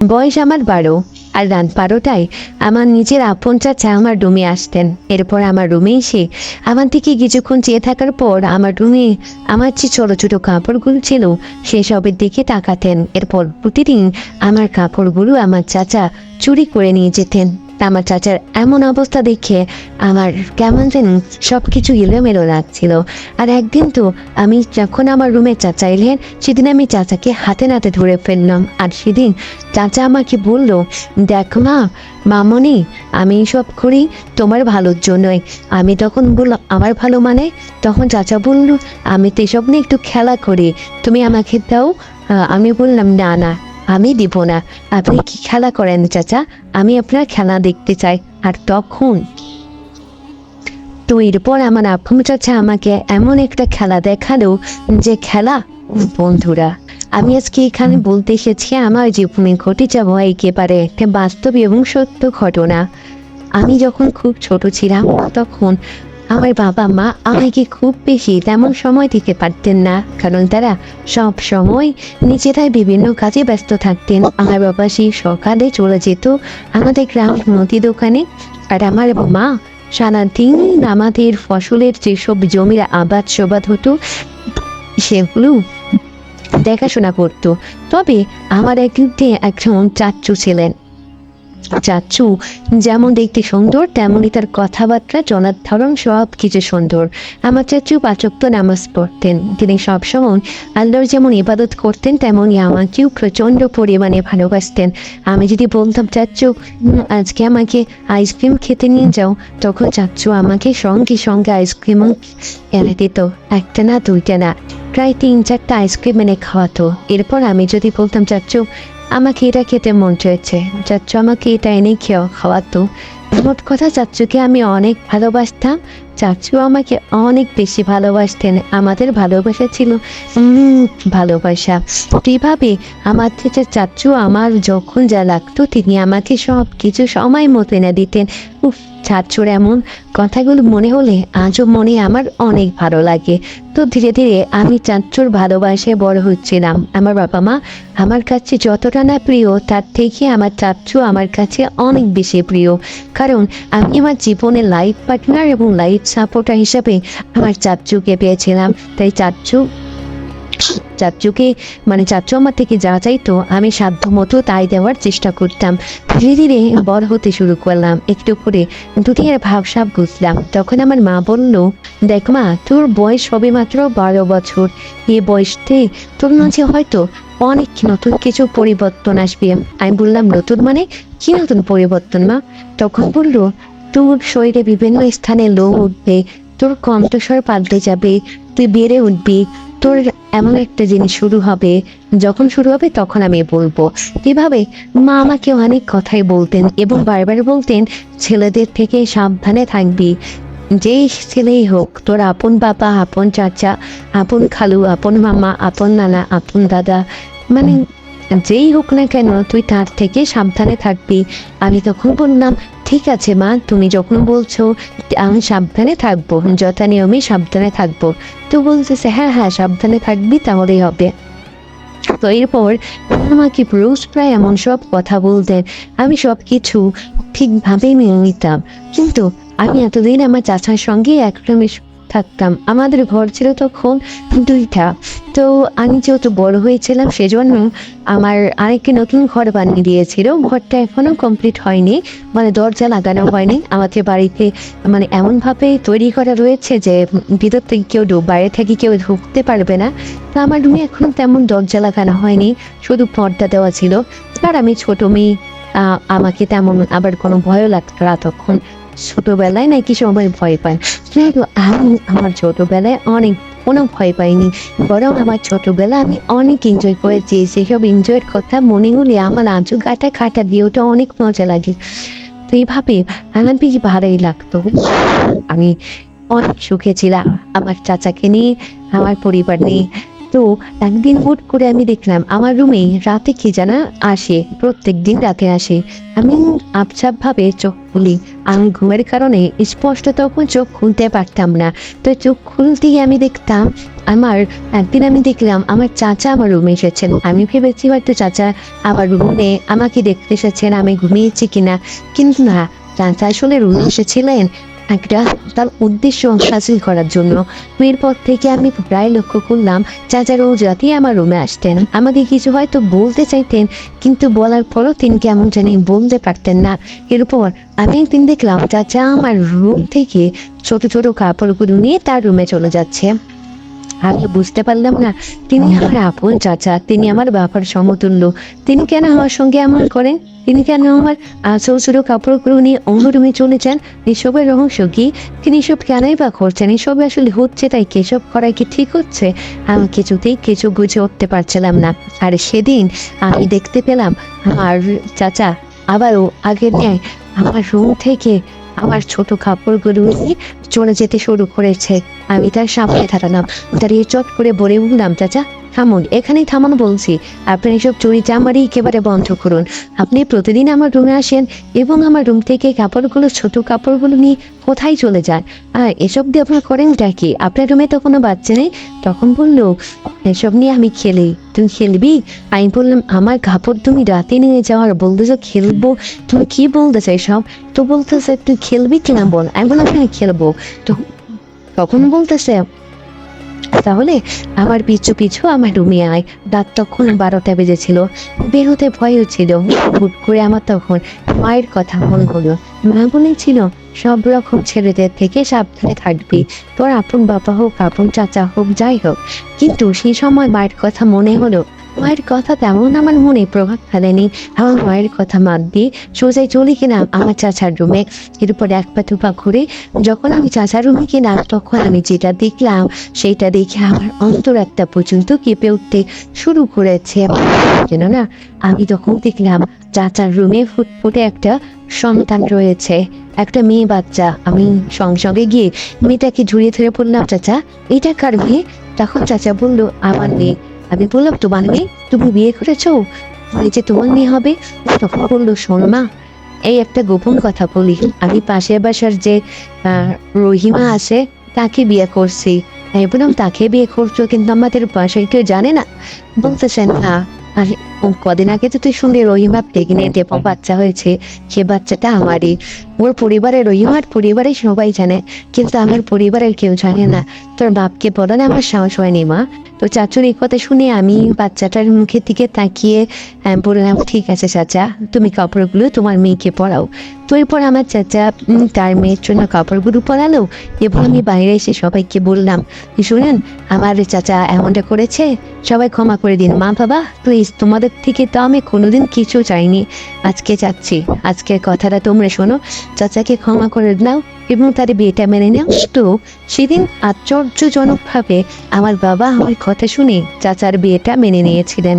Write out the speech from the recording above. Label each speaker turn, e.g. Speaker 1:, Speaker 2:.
Speaker 1: বয়স আমার 12, আর রাত 12টায় আমার নিজের আপন চাচা আমার রুমে আসতেন। এরপর আমার রুমে এসে আমার দিকে কিছুক্ষণ চেয়ে থাকার পর আমার রুমে আমার যে ছোটো ছোটো কাপড়গুলো ছিল সেসবের দিকে তাকাতেন। এরপর প্রতিদিন আমার কাপড়গুলো আমার চাচা চুরি করে নিয়ে যেতেন। আমার চাচার এমন অবস্থা দেখে আমার কেমন যেন সব কিছু এলোমেলো লাগছিল। আর একদিন তো আমি যখন আমার রুমে চাচা এলেন, সেদিন আমি চাচাকে হাতে নাতে ধরে ফেললাম। আর সেদিন চাচা আমাকে বলল, দেখো মা, মামনি, আমি সব করি তোমার ভালোর জন্যই। আমি তখন বললাম, আমার ভালো মানে? তখন চাচা বলল, আমি তো এসব নিয়ে একটু খেলা করি, তুমি আমাকে দাও। আমি বললাম, না না, আমি দিব না। আপনি কি খেলা করেন চাচা? আমি আপনার খেলা দেখতে চাই। আর তখন তো এরপর আমার আব্বু চাচা আমাকে এমন একটা খেলা দেখালো, যে খেলা, বন্ধুরা, আমি আজকে এখানে বলতে এসেছি আমার জীবনে ঘটে যাওয়া একেবারে একটা বাস্তব এবং সত্য ঘটনা। আমি যখন খুব ছোট ছিলাম তখন আমার বাবা মা আমাকে খুব বেশি তেমন সময় দিতে পারতেন না, কারণ তারা সব সময় নিজেরাই বিভিন্ন কাজে ব্যস্ত থাকতেন। আমার বাবা সেই সকালে চলে যেত আমাদের গ্রাম মুদি দোকানে, আর আমার মা সারাদিন আমাদের ফসলের যেসব জমির আবাদ সবাদ হতো সেগুলো দেখাশোনা করতো। তবে আমার একজন চাচ্চু ছিলেন। চাচ্চু যেমন দেখতে সুন্দর, তেমনই তার কথাবার্তা, চলার ধরন সব কিছু সুন্দর। আমার চাচ্চু 5 ওয়াক্ত নামাজ পড়তেন। তিনি সবসময় আল্লাহর যেমন ইবাদত করতেন, তেমনই আমাকেও প্রচণ্ড পরিমাণে ভালোবাসতেন। আমি যদি বলতাম, চাচ্চু আজকে আমাকে আইসক্রিম খেতে নিয়ে যাও, তখন চাচ্চু আমাকে সঙ্গে সঙ্গে আইসক্রিম এনে দিত। একটা না, দুইটা না, প্রায় 3-4টা আইসক্রিম এনে খাওয়াতো। এরপর আমি যদি বলতাম, চাচ্চু আমাকে এটা খেতে মন চাইছে, চাচ্চু আমাকে এটা এনে খাওয়াতো। মোট কথা, চাচ্চুকে আমি অনেক ভালোবাসতাম, চাচ্চু আমাকে অনেক বেশি ভালোবাসতেন। আমাদের ভালোবাসা ছিল ভালোবাসা। এইভাবে আমার থেকে চাচ্চু আমার যখন যা লাগতো তিনি আমাকে সব কিছু সময় মতো এনে দিতেন। চাচ্চুর এমন কথাগুলো মনে হলে আজও মনে আমার অনেক ভালো লাগে। তো ধীরে ধীরে আমি চাচ্চুর ভালোবাসায় বড় হচ্ছিলাম। আমার বাবা মা আমার কাছে যতটা না প্রিয়, তার থেকে আমার চাচ্চু আমার কাছে অনেক বেশি প্রিয়। কারণ আমি আমার জীবনের লাইফ পার্টনার এবং লাইফ সাপোর্টার হিসাবে আমার চাচ্চুকে পেয়েছিলাম। তাই চাচ্চুকে চাচ্চু আমার থেকে যা চাইতো আমি সাধ্য মতো তাই দেওয়ার চেষ্টা করতাম। ধীরে ধীরে বড় হতে শুরু করলাম, একটু করে দুনিয়ার ভাবসাব বুঝলাম। তখন আমার মা বলল, দেখ মা, তোর বয়স সবে মাত্র 12 বছর। এই বয়সতে তোর মাঝে হয়তো অনেক নতুন কিছু পরিবর্তন আসবে। আমি বললাম, নতুন মানে কি নতুন পরিবর্তন মা? তখন বলল, তোর শরীরে বিভিন্ন স্থানে লোম উঠবে, তোর কণ্ঠস্বর পাল্টে যাবে, তুই বেড়ে উঠবি, তোর এমন একটা জিনিস শুরু হবে, যখন শুরু হবে তখন আমি বলবো। এভাবে মা আমাকে অনেক কথাই বলতেন এবং বারবার বলতেন, ছেলেদের থেকে সাবধানে থাকবি। যেই ছেলেই হোক, তোর আপন বাবা, আপন চাচা, আপন খালু, আপন মামা, আপন নানা, আপন দাদা, যেই হোক না কেন, তুই তার থেকে সাবধানে থাকবি। আমি তখন বললাম, ঠিক আছে মা, তুমি যখন বলছো আমি সাবধানে থাকবো, যথা নিয়মে সাবধানে থাকবো। তো বলতেছে, হ্যাঁ হ্যাঁ, সাবধানে থাকবি, তাহলেই হবে। তো এরপর আমাকে রোজ প্রায় এমন সব কথা বলতেন, আমি সব কিছু ঠিকভাবেই মেনে নিতাম। কিন্তু আমি এতদিন আমার চাচার সঙ্গে একরকম থাকতাম। আমাদের ঘর ছিল তখন 2টা। তো আমি যেহেতু বড় হয়েছিলাম, সেজন্য আমার আরেকটি নতুন ঘর বানিয়ে দিয়েছিল। ঘরটা এখনো কমপ্লিট হয়নি, দরজা লাগানো হয়নি। আমাদের বাড়িতে এমনভাবে তৈরি করা রয়েছে যে ভিতর থেকে কেউ বাইরে থেকে কেউ ঢুকতে পারবে না। তো আমার রুমে এখনো তেমন দরজা লাগানো হয়নি, শুধু পর্দা দেওয়া ছিল। আর আমি ছোট মেয়ে, আমাকে তেমন আবার কোনো ভয়ও লাগতো না তখন। ছোটবেলায় নাকি সবাই ভয় পায়, কিন্তু আমি আমার ছোটবেলায় কোনো ভয় পাইনি, বরং আমার ছোটবেলা আমি অনেক এনজয় করেছি। সেসব এনজয়ের কথা মনে হলে আমার আজও গাটা খাটা দিয়ে ওটা অনেক মজা লাগে। তো এইভাবে আমার বেশ ভালোই লাগতো। আমি অনেক সুখে ছিলাম আমার চাচাকে নিয়ে, আমার পরিবার নিয়ে। তো একদিন হুট করে আমি দেখলাম আমার রুমে রাতে কি যেন আসে, প্রত্যেক দিন রাতে আসে। আমি আপসাপ ভাবে চোখ খুলি, আমি ঘুমের কারণে স্পষ্ট তখন চোখ খুলতে পারতাম না। তো চোখ খুলতেই আমি দেখতাম একদিন আমি দেখলাম আমার চাচা আমার রুমে এসেছেন। আমি ভেবেছি হয়তো চাচা আমার রুমে আমাকে দেখতে এসেছেন, আমি ঘুমিয়েছি কিনা। কিন্তু না, চাচা আসলে রুমে এসেছিলেন একটা তার উদ্দেশ্য হাসিল করার জন্য। এরপর থেকে আমি প্রায় লক্ষ্য করলাম চাচা রোজ রাতেই আমার রুমে আসতেন। আমাকে কিছু হয়তো বলতে চাইতেন, কিন্তু বলার পরও তিনি কেমন জানি বলতে পারতেন না। এরপর আমি একদিন দেখলাম চাচা আমার রুম থেকে ছোট ছোট কাপড়গুলো নিয়ে তার রুমে চলে যাচ্ছে। আমি বুঝতে পারলাম না তিনি আমার আপন চাচা, তিনি আমার বাবার সমতুল্য। তিনি কেন আমার সঙ্গে এমন করেন? তিনি কেন আমার ছোট ছোট কাপড়গুলো নিয়ে অন্য রুমে চলে যান? এসবের রহস্য কি? তিনি এসব কেনই বা করছেন? এসব আসলে হচ্ছে তাই কেসব করা কি ঠিক হচ্ছে? আমি কিছুতেই কিছু বুঝে উঠতে পারছিলাম না। আর সেদিন আমি দেখতে পেলাম আমার চাচা আবারও আগের ন্যায় আমার রুম থেকে আমার ছোট কাপড়গুলো নিয়ে চলে যেতে শুরু করেছে। আমি তার সামনে দাঁড়ালাম, দাঁড়িয়ে চট করে বলে উঠলাম, চাচা থামুন, এখানেই থামানো বলছি। আপনি এসব চুরি চামারি একেবারে বন্ধ করুন। আপনি প্রতিদিন আমার রুমে আসেন এবং আমার রুম থেকে কাপড়গুলো ছোট কাপড়গুলো নিয়ে কোথায় চলে যান? আর এসব দিয়ে আপনার করেনটা কি? আপনার রুমে তো কোনো বাচ্চা নেই। তখন বললো, এসব নিয়ে আমি খেলি, তুই খেলবি? আমি বললাম, আমার কাপড় তুমি রাতে নিয়ে যাওয়ার বলতেছো খেলবো? তুমি কি বলতে চাই সব? তো বলতেছে তুই খেলবি কিনা বল। আমি বললাম হ্যাঁ খেলবো। তো তখন বলতেছে তাহলে আমার পিছু পিছু আমার রুমে আয়। রাত তখন 12টা বেজেছিল, বেরোতে ভয়ও ছিল। হুট করে আমার তখন মায়ের কথা মনে হলো। মা বলেছিল সব রকম ছেলেদের থেকে সাবধানে থাকবি, তোর আপন বাবা হোক আপন চাচা হোক যাই হোক। কিন্তু সেই সময় মায়ের কথা মনে হলো। মায়ের কথা তেমন আমার মনে প্রভাব ফেলেনি। আমার মায়ের কথা বাদ দিয়ে সোজাই চলে গেলাম আমার চাচার রুমে। এরপর এক পা দুপা ঘুরে যখন আমি চাচার রুমে গেলাম, তখন আমি যেটা দেখলাম সেইটা দেখে আমার অন্তরাত্মা পর্যন্ত কেঁপে উঠতে শুরু করেছে। যেন না, আমি তখন দেখলাম চাচার রুমে ফুটফুটে একটা সন্তান রয়েছে, একটা মেয়ে বাচ্চা। আমি সঙ্গে সঙ্গে গিয়ে মেয়েটাকে জড়িয়ে ধরে বললাম, চাচা এটা কার মেয়ে? তখন চাচা বললো, আমার মেয়ে। আমি বললাম, তোমার মেয়ে? তুমি বিয়ে করেছো? এই যে তোমার মেয়ে হবে? তখন বললো, শোনো মা, এই একটা গোপন কথা বলি, আমি পাশের বাসার যে রহিমা আছে তাকে বিয়ে করছি। আমি বললাম, তাকে বিয়ে করছো কিন্তু আমাদের বাসায় কেউ জানে না? বলতেছেন না। আর কদিন আগে তো তুই শুনলি রহিমা প্রেগনেন্ট এবং বাচ্চা হয়েছে, সে বাচ্চাটা আমারই। ওর পরিবারের, রহিমার পরিবারের সবাই জানে, কিন্তু আমার পরিবারের কেউ জানে না। তোর বাপকে বলার আমার সাহস হয়নি মা। তো চাচুর এই কথা শুনে আমি বাচ্চাটার মুখের দিকে তাকিয়ে বললাম, ঠিক আছে চাচা, তুমি কাপড়গুলো তোমার মেয়েকে পরাও। তো এরপর আমার চাচা তার মেয়ের জন্য কাপড়গুলো পরালো এবং আমি বাইরে এসে সবাইকে বললাম, শুনেন আমার চাচা এমনটা করেছে, সবাই ক্ষমা করে দিন মা বাবা প্লিজ, তোমাদের থেকে তো আমি কোনোদিন কিছু চাইনি, আজকে চাচ্ছি। আজকের কথাটা তোমরা শোনো, চাচাকে ক্ষমা করে দাও এবং তার বিয়েটা মেনে নাও। তো সেদিন আশ্চর্যজনকভাবে আমার বাবা আমার কথা শুনে চাচার বিয়েটা মেনে নিয়েছিলেন।